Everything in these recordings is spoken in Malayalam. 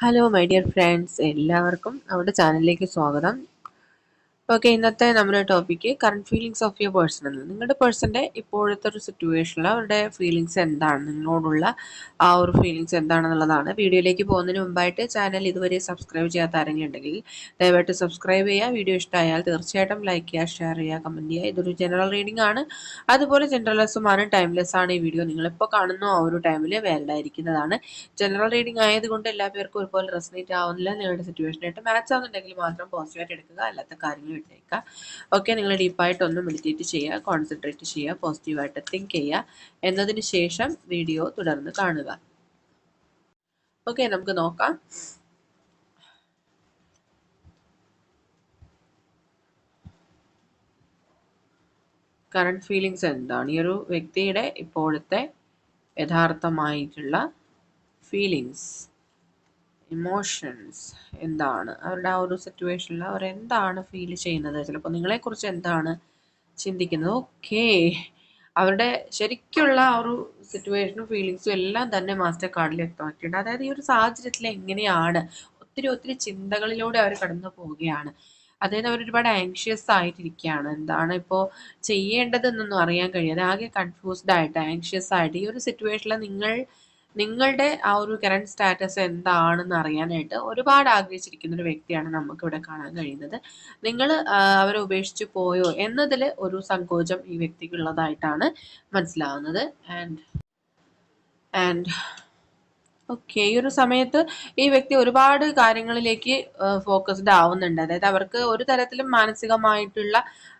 ഹലോ മൈ ഡിയർ ഫ്രണ്ട്സ്, എല്ലാവർക്കും നമ്മുടെ ചാനലിലേക്ക് സ്വാഗതം. ഓക്കെ, ഇന്നത്തെ നമ്മുടെ topic current feelings of your person ആണ്. നിങ്ങളുടെ പേഴ്സൻ്റെ ഇപ്പോഴത്തെ ഒരു സിറ്റുവേഷനിൽ അവരുടെ ഫീലിങ്സ് എന്താണ്, നിങ്ങളോടുള്ള ആ ഒരു ഫീലിങ്സ് എന്താണെന്നുള്ളതാണ്. വീഡിയോയിലേക്ക് പോകുന്നതിന് മുമ്പായിട്ട് ചാനൽ ഇതുവരെ സബ്സ്ക്രൈബ് ചെയ്യാത്ത ആരെങ്കിലും ഉണ്ടെങ്കിൽ ദയവായിട്ട് സബ്സ്ക്രൈബ് ചെയ്യുക. വീഡിയോ ഇഷ്ടമായാൽ തീർച്ചയായിട്ടും ലൈക്ക് ചെയ്യുക, ഷെയർ ചെയ്യുക, കമൻറ്റ് ചെയ്യുക. ഇതൊരു ജനറൽ റീഡിംഗ് ആണ്, അതുപോലെ ജനറൽലെസ്സുമാണ്, ടൈംലെസ് ആണ്. ഈ വീഡിയോ നിങ്ങളിപ്പോൾ കാണുന്ന ആ ഒരു ടൈമിൽ വാലിഡ് ആയിരിക്കുന്നതാണ്. ജനറൽ റീഡിംഗ് ആയതുകൊണ്ട് എല്ലാ പേർക്കും ഒരുപോലെ റെസനേറ്റ് ആവുന്നില്ല. നിങ്ങളുടെ സിറ്റുവേഷനായിട്ട് മാച്ച് ആവുന്നുണ്ടെങ്കിൽ മാത്രം പോസിറ്റീവായിട്ട് എടുക്കുക, അല്ലാത്ത കാര്യങ്ങൾ വിട്ടേക്കുക. ഓക്കെ, നിങ്ങൾ ഡീപ്പായിട്ടൊന്ന് മെഡിറ്റേറ്റ് ചെയ്യുക, കോൺസെൻട്രേറ്റ് ചെയ്യുക, പോസിറ്റീവായിട്ട് തിങ്ക് ചെയ്യുക. എന്നതിന് ശേഷം വീഡിയോ തുടർന്ന് കാണുക. ഓക്കെ, നമുക്ക് നോക്കാം. കറണ്ട് ഫീലിങ്സ് എന്താണ്, ഈ ഒരു വ്യക്തിയുടെ ഇപ്പോഴത്തെ യഥാർത്ഥമായിട്ടുള്ള ഫീലിങ്സ്, ഇമോഷൻസ് എന്താണ്, അവരുടെ ആ ഒരു സിറ്റുവേഷനിൽ അവർ എന്താണ് ഫീൽ ചെയ്യുന്നത്, ചിലപ്പോൾ നിങ്ങളെക്കുറിച്ച് എന്താണ് ചിന്തിക്കുന്നത്. ഓക്കെ, അവരുടെ ശരിക്കുള്ള ആ ഒരു സിറ്റുവേഷനും ഫീലിങ്സും എല്ലാം തന്നെ മാസ്റ്റർ കാർഡിൽ വ്യക്തമാക്കിയിട്ടുണ്ട്. അതായത് ഈ ഒരു സാഹചര്യത്തിൽ എങ്ങനെയാണ്, ഒത്തിരി ചിന്തകളിലൂടെ അവർ കടന്നു പോവുകയാണ്. അതായത് അവർ ഒരുപാട് ആങ്ഷ്യസ് ആയിട്ടിരിക്കുകയാണ്. എന്താണ് ഇപ്പോൾ ചെയ്യേണ്ടതെന്നൊന്നും അറിയാൻ കഴിയാതെ ആകെ കൺഫ്യൂസ്ഡ് ആയിട്ട്, ആങ്ഷ്യസ് ആയിട്ട് ഈ ഒരു സിറ്റുവേഷനിൽ നിങ്ങളുടെ ആ ഒരു കറണ്ട് സ്റ്റാറ്റസ് എന്താണെന്ന് അറിയാനായിട്ട് ഒരുപാട് ആഗ്രഹിച്ചിരിക്കുന്ന ഒരു വ്യക്തിയാണ് നമുക്കിവിടെ കാണാൻ കഴിയുന്നത്. നിങ്ങൾ അവരെ ഉപേക്ഷിച്ച് പോയോ എന്നതിൽ ഒരു സങ്കോചം ഈ വ്യക്തിക്കുള്ളതായിട്ടാണ് മനസ്സിലാവുന്നത്. ആൻഡ് ഓക്കെ, ഈ ഒരു സമയത്ത് ഈ വ്യക്തി ഒരുപാട് കാര്യങ്ങളിലേക്ക് ഫോക്കസ്ഡ് ആവുന്നുണ്ട്. അതായത് അവർക്ക് ഒരു തരത്തിലും മാനസികമായിട്ടുള്ള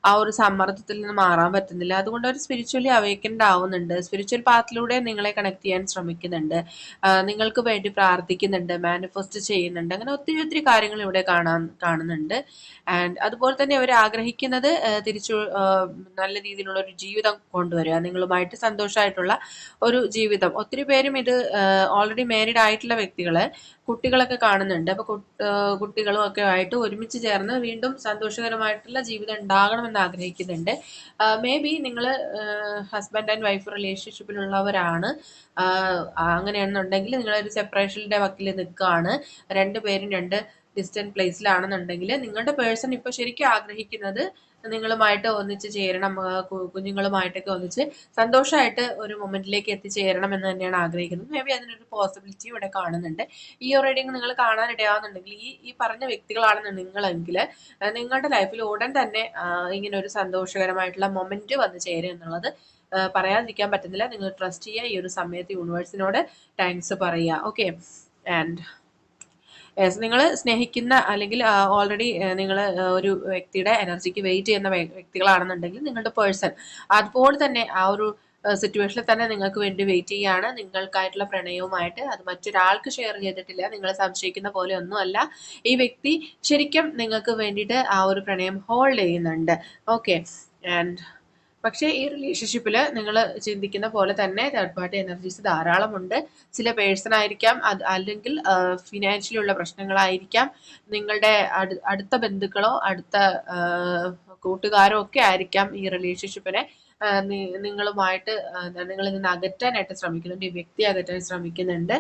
ആ ഒരു സമ്മർദ്ദത്തിൽ നിന്ന് മാറാൻ പറ്റുന്നില്ല. അതുകൊണ്ട് അവർ സ്പിരിച്വലി അവേക്കൻഡ് ആവുന്നുണ്ട്. സ്പിരിച്വൽ പാത്തിലൂടെ നിങ്ങളെ കണക്ട് ചെയ്യാൻ ശ്രമിക്കുന്നുണ്ട്, നിങ്ങൾക്ക് വേണ്ടി പ്രാർത്ഥിക്കുന്നുണ്ട്, മാനിഫെസ്റ്റ് ചെയ്യുന്നുണ്ട്. അങ്ങനെ ഒത്തിരി കാര്യങ്ങൾ ഇവിടെ കാണുന്നുണ്ട്. ആൻഡ് അതുപോലെ തന്നെ അവർ ആഗ്രഹിക്കുന്നത് തിരിച്ചു നല്ല രീതിയിലുള്ള ഒരു ജീവിതം കൊണ്ടുവരിക, നിങ്ങളുമായിട്ട് സന്തോഷമായിട്ടുള്ള ഒരു ജീവിതം. ഒത്തിരി പേരും ഇത് ഓൾറെഡി മാരീഡ് ആയിട്ടുള്ള വ്യക്തികളെ, കുട്ടികളൊക്കെ കാണുന്നുണ്ട്. അപ്പൊ കുട്ടികളും ഒക്കെ ആയിട്ട് ഒരുമിച്ച് ചേർന്ന് വീണ്ടും സന്തോഷകരമായിട്ടുള്ള ജീവിതം ഉണ്ടാകണമെന്ന് ആഗ്രഹിക്കുന്നുണ്ട്. മേ ബി നിങ്ങൾ ഹസ്ബൻഡ് ആൻഡ് വൈഫ് റിലേഷൻഷിപ്പിലുള്ളവരാണ്. അങ്ങനെയാണെന്നുണ്ടെങ്കിൽ നിങ്ങളൊരു സെപ്പറേഷൻ്റെ വക്കിൽ നിൽക്കുകയാണ്, രണ്ടുപേരും രണ്ട് ഡിസ്റ്റന്റ് പ്ലേസിലാണെന്നുണ്ടെങ്കിൽ നിങ്ങളുടെ പേഴ്സൺ ഇപ്പോൾ ശരിക്കും ആഗ്രഹിക്കുന്നത് നിങ്ങളുമായിട്ട് ഒന്നിച്ച് ചേരണം, കുഞ്ഞുങ്ങളുമായിട്ടൊക്കെ ഒന്നിച്ച് സന്തോഷമായിട്ട് ഒരു മൊമെന്റിലേക്ക് എത്തിച്ചേരണം എന്ന് തന്നെയാണ് ആഗ്രഹിക്കുന്നത്. മേ ബി അതിനൊരു പോസിബിലിറ്റി ഇവിടെ കാണുന്നുണ്ട്. ഈ ഒരു റീഡിങ് നിങ്ങൾ കാണാനിടയാവുന്നുണ്ടെങ്കിൽ ഈ പറഞ്ഞ വ്യക്തികളാണ് നിങ്ങളെങ്കിൽ നിങ്ങളുടെ ലൈഫിൽ ഉടൻ തന്നെ ഇങ്ങനെ ഒരു സന്തോഷകരമായിട്ടുള്ള മൊമെന്റ് വന്ന് ചേരും എന്നുള്ളത് പറയാതിരിക്കാൻ പറ്റുന്നില്ല. നിങ്ങൾ ട്രസ്റ്റ് ചെയ്യുക, ഈ ഒരു സമയത്ത് യൂണിവേഴ്സിനോട് താങ്ക്സ് പറയുക. ഓക്കെ, ആൻഡ് നിങ്ങൾ സ്നേഹിക്കുന്ന അല്ലെങ്കിൽ ഓൾറെഡി നിങ്ങൾ ഒരു വ്യക്തിയുടെ എനർജിക്ക് വെയിറ്റ് ചെയ്യുന്ന വ്യക്തികളാണെന്നുണ്ടെങ്കിൽ നിങ്ങളുടെ പേഴ്സൺ അതുപോലെ തന്നെ ആ ഒരു സിറ്റുവേഷനിൽ തന്നെ നിങ്ങൾക്ക് വേണ്ടി വെയിറ്റ് ചെയ്യാണ്. നിങ്ങൾക്കായിട്ടുള്ള പ്രണയവുമായിട്ട് അത് മറ്റൊരാൾക്ക് ഷെയർ ചെയ്തിട്ടില്ല. നിങ്ങൾ സംശയിക്കുന്ന പോലെ ഒന്നുമല്ല, ഈ വ്യക്തി ശരിക്കും നിങ്ങൾക്ക് വേണ്ടിയിട്ട് ആ ഒരു പ്രണയം ഹോൾഡ് ചെയ്യുന്നുണ്ട്. ഓക്കെ, ആൻഡ് പക്ഷേ ഈ റിലേഷൻഷിപ്പിൽ നിങ്ങൾ ചിന്തിക്കുന്ന പോലെ തന്നെ തേർഡ് പാർട്ടി എനർജീസ് ധാരാളമുണ്ട്. ചില പേഴ്സൺ ആയിരിക്കാം, അല്ലെങ്കിൽ ഫിനാൻഷ്യലി ഉള്ള പ്രശ്നങ്ങളായിരിക്കാം, നിങ്ങളുടെ അടുത്ത ബന്ധുക്കളോ അടുത്ത കൂട്ടുകാരോ ഒക്കെ ആയിരിക്കാം ഈ റിലേഷൻഷിപ്പിനെ നിങ്ങളുമായിട്ട് നിങ്ങളിൽ നിന്ന് അകറ്റാനായിട്ട് ശ്രമിക്കുന്നുണ്ട്. ഈ വ്യക്തി അകറ്റാൻ ശ്രമിക്കുന്നുണ്ട്.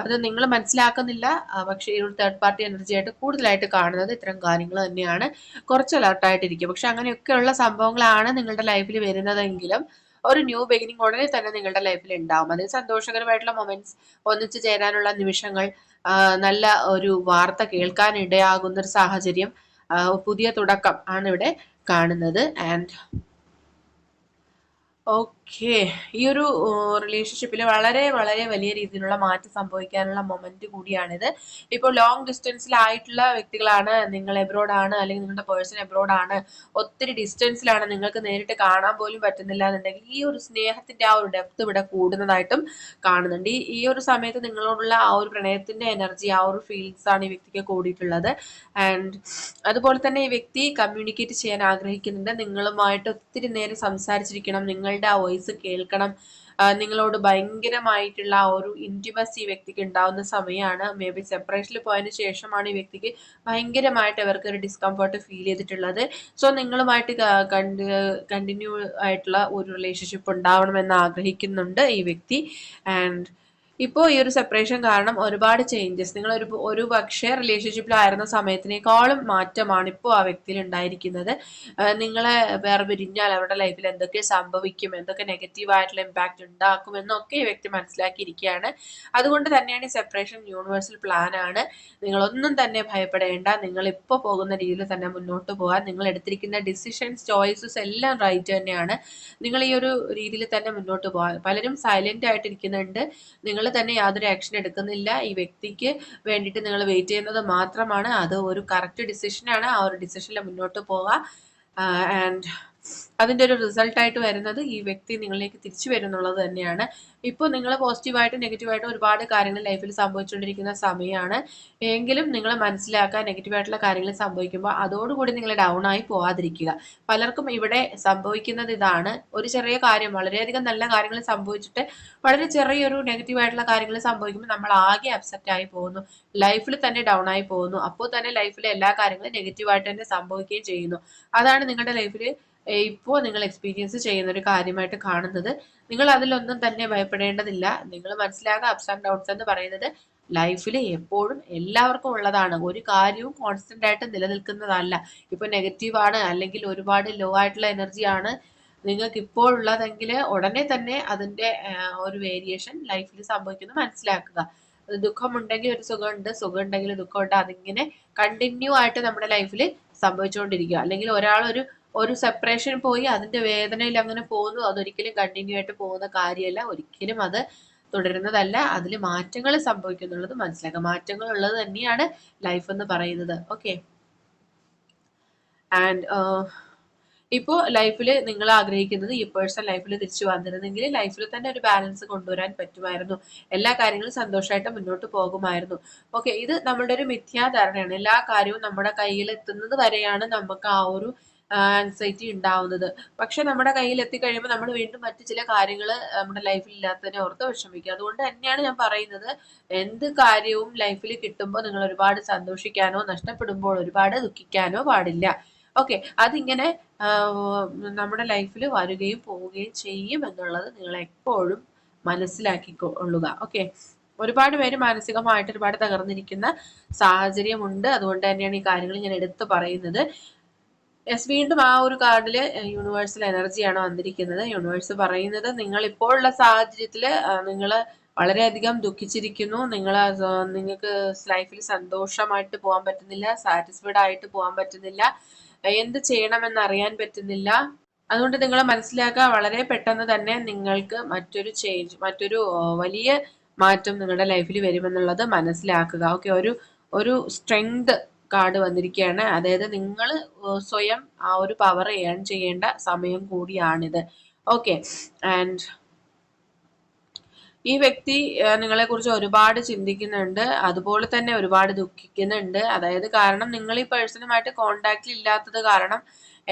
അത് നിങ്ങൾ മനസ്സിലാക്കുന്നില്ല. പക്ഷേ ഈ ഒരു തേർഡ് പാർട്ടി എനർജി ആയിട്ട് കൂടുതലായിട്ട് കാണുന്നത് ഇത്തരം കാര്യങ്ങൾ തന്നെയാണ്. കുറച്ച് അലർട്ടായിട്ടിരിക്കും. പക്ഷെ അങ്ങനെയൊക്കെയുള്ള സംഭവങ്ങളാണ് നിങ്ങളുടെ ലൈഫിൽ വരുന്നതെങ്കിലും ഒരു ന്യൂ ബിഗിനിങ് ഉടനെ തന്നെ നിങ്ങളുടെ ലൈഫിൽ ഉണ്ടാവും. അതിൽ സന്തോഷകരമായിട്ടുള്ള മൊമെന്റ്സ്, ഒന്നിച്ചു ചേരാനുള്ള നിമിഷങ്ങൾ, നല്ല ഒരു വാർത്ത കേൾക്കാൻ ഇടയാകുന്ന ഒരു സാഹചര്യം, പുതിയ തുടക്കം ആണ് ഇവിടെ കാണുന്നത്. ആൻഡ് ഓക്കെ, ഈ ഒരു റിലേഷൻഷിപ്പിൽ വളരെ വലിയ രീതിയിലുള്ള മാറ്റം സംഭവിക്കാനുള്ള മൊമെന്റ് കൂടിയാണിത്. ഇപ്പോൾ ലോങ് ഡിസ്റ്റൻസിലായിട്ടുള്ള വ്യക്തികളാണ്, നിങ്ങൾ എബ്രോഡ് ആണ്, അല്ലെങ്കിൽ നിങ്ങളുടെ പേഴ്സൺ എബ്രോഡ് ആണ്, ഒത്തിരി ഡിസ്റ്റൻസിലാണ്, നിങ്ങൾക്ക് നേരിട്ട് കാണാൻ പോലും പറ്റുന്നില്ല എന്നുണ്ടെങ്കിൽ ഈ ഒരു സ്നേഹത്തിന്റെ ആ ഒരു ഡെപ്ത് ഇവിടെ കൂടുന്നതായിട്ടും കാണുന്നുണ്ട്. ഈ ഒരു സമയത്ത് നിങ്ങളോടുള്ള ആ ഒരു പ്രണയത്തിന്റെ എനർജി, ആ ഒരു ഫീലിങ്സ് ആണ് ഈ വ്യക്തിക്ക് കൂടിയിട്ടുള്ളത്. ആൻഡ് അതുപോലെ തന്നെ ഈ വ്യക്തി കമ്മ്യൂണിക്കേറ്റ് ചെയ്യാൻ ആഗ്രഹിക്കുന്നുണ്ട്. നിങ്ങളുമായിട്ട് ഒത്തിരി നേരം സംസാരിച്ചിരിക്കണം, നിങ്ങളുടെ ആ വോയിസ് കേൾക്കണം, നിങ്ങളോട് ഭയങ്കരമായിട്ടുള്ള ആ ഒരു ഇന്റിമസി വ്യക്തിക്ക് ഉണ്ടാവുന്ന സമയമാണ്. മേ ബി സെപ്പറേഷനിൽ പോയതിനു ശേഷമാണ് ഈ വ്യക്തിക്ക് ഭയങ്കരമായിട്ട് അവർക്ക് ഒരു ഡിസ്കംഫർട്ട് ഫീൽ ചെയ്തിട്ടുള്ളത്. സോ നിങ്ങളുമായിട്ട് കണ്ടിന്യൂ ആയിട്ടുള്ള ഒരു റിലേഷൻഷിപ്പ് ഉണ്ടാവണമെന്ന് ആഗ്രഹിക്കുന്നുണ്ട് ഈ വ്യക്തി. ആൻഡ് ഇപ്പോൾ ഈ ഒരു സെപ്പറേഷൻ കാരണം ഒരുപാട് ചേഞ്ചസ്, നിങ്ങൾ ഒരു പക്ഷേ റിലേഷൻഷിപ്പിലായിരുന്ന സമയത്തിനേക്കാളും മാറ്റമാണ് ഇപ്പോൾ ആ വ്യക്തിയിൽ ഉണ്ടായിരിക്കുന്നത്. നിങ്ങളെ വേർപിരിഞ്ഞാൽ അവരുടെ ലൈഫിൽ എന്തൊക്കെ സംഭവിക്കും, എന്തൊക്കെ നെഗറ്റീവായിട്ടുള്ള ഇമ്പാക്റ്റ് ഉണ്ടാക്കും എന്നൊക്കെ ഈ വ്യക്തി മനസ്സിലാക്കിയിരിക്കുകയാണ്. അതുകൊണ്ട് തന്നെയാണ് ഈ സെപ്പറേഷൻ യൂണിവേഴ്സൽ പ്ലാൻ ആണ്. നിങ്ങളൊന്നും തന്നെ ഭയപ്പെടേണ്ട. നിങ്ങൾ ഇപ്പോൾ പോകുന്ന രീതിയിൽ തന്നെ മുന്നോട്ട് പോകാൻ, നിങ്ങൾ എടുത്തിരിക്കുന്ന ഡിസിഷൻസ്, ചോയ്സസ് എല്ലാം റൈറ്റ് തന്നെയാണ്. നിങ്ങൾ ഈ ഒരു രീതിയിൽ തന്നെ മുന്നോട്ട് പോകാൻ, പലരും സൈലന്റ് ആയിട്ടിരിക്കുന്നുണ്ട്. നിങ്ങൾ തന്നെ യാതൊരു ആക്ഷൻ എടുക്കുന്നില്ല. ഈ വ്യക്തിക്ക് വേണ്ടിയിട്ട് നിങ്ങൾ വെയിറ്റ് ചെയ്യുന്നത് മാത്രമാണ്. അത് ഒരു കറക്റ്റ് ഡിസിഷനാണ്. ആ ഒരു ഡിസിഷനിൽ മുന്നോട്ട് പോവുക. ആൻഡ് അതിൻ്റെ ഒരു റിസൾട്ടായിട്ട് വരുന്നത് ഈ വ്യക്തി നിങ്ങളിലേക്ക് തിരിച്ചു വരുന്നുള്ളത് തന്നെയാണ്. ഇപ്പോൾ നിങ്ങൾ പോസിറ്റീവായിട്ടും നെഗറ്റീവായിട്ടും ഒരുപാട് കാര്യങ്ങൾ ലൈഫിൽ സംഭവിച്ചുകൊണ്ടിരിക്കുന്ന സമയമാണ്. എങ്കിലും നിങ്ങൾ മനസ്സിലാക്കാൻ, നെഗറ്റീവായിട്ടുള്ള കാര്യങ്ങൾ സംഭവിക്കുമ്പോൾ അതോടുകൂടി നിങ്ങൾ ഡൗൺ ആയി പോവാതിരിക്കുക. പലർക്കും ഇവിടെ സംഭവിക്കുന്നത് ഇതാണ്. ഒരു ചെറിയ കാര്യം, വളരെയധികം നല്ല കാര്യങ്ങൾ സംഭവിച്ചിട്ട് വളരെ ചെറിയൊരു നെഗറ്റീവായിട്ടുള്ള കാര്യങ്ങൾ സംഭവിക്കുമ്പോൾ നമ്മൾ ആകെ അപ്സെറ്റ് ആയി പോകുന്നു, ലൈഫിൽ തന്നെ ഡൗൺ ആയി പോകുന്നു. അപ്പോൾ തന്നെ ലൈഫിലെ എല്ലാ കാര്യങ്ങളും നെഗറ്റീവായിട്ട് തന്നെ സംഭവിക്കുകയും ചെയ്യുന്നു. അതാണ് നിങ്ങളുടെ ലൈഫിൽ ഇപ്പോൾ നിങ്ങൾ എക്സ്പീരിയൻസ് ചെയ്യുന്ന ഒരു കാര്യമായിട്ട് കാണുന്നത്. നിങ്ങൾ അതിലൊന്നും തന്നെ ഭയപ്പെടേണ്ടതില്ല. നിങ്ങൾ മനസ്സിലാക്കുക, അപ്സ് ആൻഡ് ഡൗൺസ് എന്ന് പറയുന്നത് ലൈഫിൽ എപ്പോഴും എല്ലാവർക്കും ഉള്ളതാണ്. ഒരു കാര്യവും കോൺസ്റ്റന്റ് ആയിട്ട് നിലനിൽക്കുന്നതല്ല. ഇപ്പൊ നെഗറ്റീവ് ആണ് അല്ലെങ്കിൽ ഒരുപാട് ലോ ആയിട്ടുള്ള എനർജിയാണ് നിങ്ങൾക്ക് ഇപ്പോൾ ഉള്ളതെങ്കിൽ ഉടനെ തന്നെ അതിന്റെ ഒരു വേരിയേഷൻ ലൈഫിൽ സംഭവിക്കുന്നത് മനസ്സിലാക്കുക. ദുഃഖമുണ്ടെങ്കിൽ ഒരു സുഖമുണ്ട്, സുഖം ഉണ്ടെങ്കിൽ ദുഃഖമുണ്ട്. അതിങ്ങനെ കണ്ടിന്യൂ ആയിട്ട് നമ്മുടെ ലൈഫിൽ സംഭവിച്ചുകൊണ്ടിരിക്കുക. അല്ലെങ്കിൽ ഒരു സെപ്പറേഷൻ പോയി അതിന്റെ വേദനയിൽ അങ്ങനെ പോകുന്നു, അതൊരിക്കലും കണ്ടിന്യൂ ആയിട്ട് പോകുന്ന കാര്യമല്ല. ഒരിക്കലും അത് തുടരുന്നതല്ല. അതിൽ മാറ്റങ്ങൾ സംഭവിക്കുന്നുള്ളത് മനസ്സിലാക്കുക. മാറ്റങ്ങൾ ഉള്ളത് തന്നെയാണ് ലൈഫ് എന്ന് പറയുന്നത്. ഓക്കെ. ആൻഡ് ഇപ്പോൾ ലൈഫിൽ നിങ്ങൾ ആഗ്രഹിക്കുന്നത് ഈ പേഴ്സൺ ലൈഫിൽ തിരിച്ചു വന്നിരുന്നെങ്കിൽ ലൈഫിൽ തന്നെ ഒരു ബാലൻസ് കൊണ്ടുവരാൻ പറ്റുമായിരുന്നു. എല്ലാ കാര്യങ്ങളും സന്തോഷമായിട്ട് മുന്നോട്ട് പോകുമായിരുന്നു. ഓക്കെ, ഇത് നമ്മളുടെ ഒരു മിഥ്യാധാരണയാണ്. എല്ലാ കാര്യവും നമ്മുടെ കയ്യിൽ എത്തുന്നത് വരെയാണ് നമുക്ക് ആ ഒരു ആൻസൈറ്റി ഉണ്ടാവുന്നത്. പക്ഷെ നമ്മുടെ കയ്യിൽ എത്തിക്കഴിയുമ്പോൾ നമ്മൾ വീണ്ടും മറ്റു ചില കാര്യങ്ങൾ നമ്മുടെ ലൈഫിൽ ഇല്ലാത്തതിനെ ഓർത്ത് വിഷമിക്കുക. അതുകൊണ്ട് തന്നെയാണ് ഞാൻ പറയുന്നത്, എന്ത് കാര്യവും ലൈഫിൽ കിട്ടുമ്പോൾ നിങ്ങൾ ഒരുപാട് സന്തോഷിക്കാനോ നഷ്ടപ്പെടുമ്പോൾ ഒരുപാട് ദുഃഖിക്കാനോ പാടില്ല. ഓക്കെ, അതിങ്ങനെ നമ്മുടെ ലൈഫിൽ വരികയും പോവുകയും ചെയ്യും എന്നുള്ളത് നിങ്ങൾ എപ്പോഴും മനസ്സിലാക്കിക്കൊള്ളുക. ഓക്കെ, ഒരുപാട് പേര് മാനസികമായിട്ട് ഒരുപാട് തകർന്നിരിക്കുന്ന സാഹചര്യമുണ്ട്. അതുകൊണ്ട് തന്നെയാണ് ഈ കാര്യങ്ങൾ ഞാൻ എടുത്തു പറയുന്നത്. യെസ്, വീണ്ടും ആ ഒരു കാർഡില് യൂണിവേഴ്സൽ എനർജിയാണ് വന്നിരിക്കുന്നത്. യൂണിവേഴ്സ് പറയുന്നത് നിങ്ങൾ ഇപ്പോഴുള്ള സാഹചര്യത്തിൽ നിങ്ങൾ വളരെയധികം ദുഃഖിച്ചിരിക്കുന്നു. നിങ്ങൾക്ക് ലൈഫിൽ സന്തോഷമായിട്ട് പോകാൻ പറ്റുന്നില്ല, സാറ്റിസ്ഫൈഡ് ആയിട്ട് പോകാൻ പറ്റുന്നില്ല, എന്ത് ചെയ്യണമെന്ന് അറിയാൻ പറ്റുന്നില്ല. അതുകൊണ്ട് നിങ്ങൾ മനസ്സിലാക്കുക, വളരെ പെട്ടെന്ന് തന്നെ നിങ്ങൾക്ക് മറ്റൊരു വലിയ മാറ്റം നിങ്ങളുടെ ലൈഫിൽ വരുമെന്നുള്ളത് മനസ്സിലാക്കുക. ഓക്കെ, ഒരു സ്ട്രെങ്ത് കാർഡ് വന്നിരിക്കുകയാണ്. അതായത് നിങ്ങൾ സ്വയം ആ ഒരു പവർ ഏൺ ചെയ്യേണ്ട സമയം കൂടിയാണിത്. ഓക്കെ, ആൻഡ് ഈ വ്യക്തി നിങ്ങളെ കുറിച്ച് ഒരുപാട് ചിന്തിക്കുന്നുണ്ട്, അതുപോലെ തന്നെ ഒരുപാട് ദുഃഖിക്കുന്നുണ്ട്. അതായത് കാരണം നിങ്ങൾ ഈ പേഴ്സണുമായിട്ട് കോണ്ടാക്റ്റിൽ ഇല്ലാത്തത് കാരണം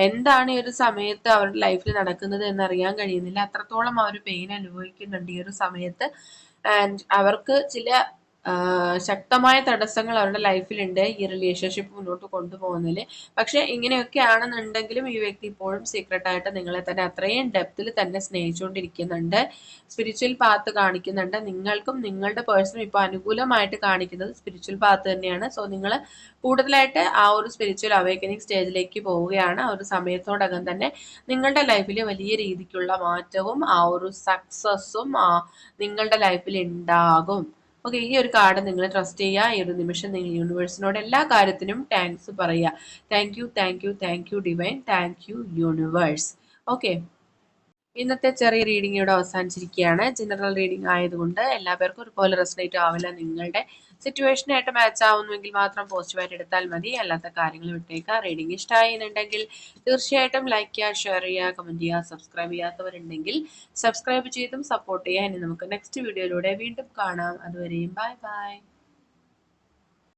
എന്താണ് ഈ ഒരു സമയത്ത് അവരുടെ ലൈഫിൽ നടക്കുന്നത് എന്നറിയാൻ കഴിയുന്നില്ല. അത്രത്തോളം അവർ പെയിൻ അനുഭവിക്കുന്നുണ്ട് ഈ ഒരു സമയത്ത്. ആൻഡ് അവർക്ക് ചില ശക്തമായ തടസ്സങ്ങൾ അവരുടെ ലൈഫിലുണ്ട് ഈ റിലേഷൻഷിപ്പ് മുന്നോട്ട് കൊണ്ടുപോകുന്നതിൽ. പക്ഷെ ഇങ്ങനെയൊക്കെ ആണെന്നുണ്ടെങ്കിലും ഈ വ്യക്തി ഇപ്പോഴും സീക്രട്ട് ആയിട്ട് നിങ്ങളെ തന്നെ അത്രയും ഡെപ്തിൽ തന്നെ സ്നേഹിച്ചുകൊണ്ടിരിക്കുന്നുണ്ട്. സ്പിരിച്വൽ പാത്ത് കാണിക്കുന്നുണ്ട്. നിങ്ങൾക്കും നിങ്ങളുടെ പേഴ്സണും ഇപ്പോൾ അനുകൂലമായിട്ട് കാണിക്കുന്നത് സ്പിരിച്വൽ പാത്ത് തന്നെയാണ്. സോ നിങ്ങൾ കൂടുതലായിട്ട് ആ ഒരു സ്പിരിച്വൽ അവേക്കനിങ് സ്റ്റേജിലേക്ക് പോവുകയാണ്. ആ ഒരു സമയത്തോടകം തന്നെ നിങ്ങളുടെ ലൈഫിൽ വലിയ രീതിക്കുള്ള മാറ്റവും ആ ഒരു സക്സസ്സും നിങ്ങളുടെ ലൈഫിൽ ഉണ്ടാകും. ഓക്കെ, ഈ ഒരു കാർഡ് നിങ്ങൾ ട്രസ്റ്റ് ചെയ്യുക. ഈ ഒരു നിമിഷം നിങ്ങൾ യൂണിവേഴ്സിനോട് എല്ലാ കാര്യത്തിനും താങ്ക്സ് പറയുക. Thank you divine, thank you universe. Okay, ഇന്നത്തെ ചെറിയ റീഡിംഗ് ഇവിടെ അവസാനിച്ചിരിക്കുകയാണ്. ജനറൽ റീഡിംഗ് ആയതുകൊണ്ട് എല്ലാ പേർക്കും ഒരുപോലെ റെസണേറ്റ് ആവില്ല. നിങ്ങളുടെ സിറ്റുവേഷനായിട്ട് മാച്ച് ആവുന്നുവെങ്കിൽ മാത്രം പോസിറ്റീവായിട്ട് എടുത്താൽ മതി, അല്ലാത്ത കാര്യങ്ങൾ വിട്ടേക്കുക. റീഡിംഗ് ഇഷ്ടമായിരുന്നുണ്ടെങ്കിൽ തീർച്ചയായിട്ടും ലൈക്ക് ചെയ്യുക, ഷെയർ ചെയ്യുക, കമൻറ്റ് ചെയ്യുക. സബ്സ്ക്രൈബ് ചെയ്യാത്തവരുണ്ടെങ്കിൽ സബ്സ്ക്രൈബ് ചെയ്തും സപ്പോർട്ട് ചെയ്യുക. ഇനി നമുക്ക് നെക്സ്റ്റ് വീഡിയോയിലൂടെ വീണ്ടും കാണാം. അതുവരെയും ബൈ ബൈ.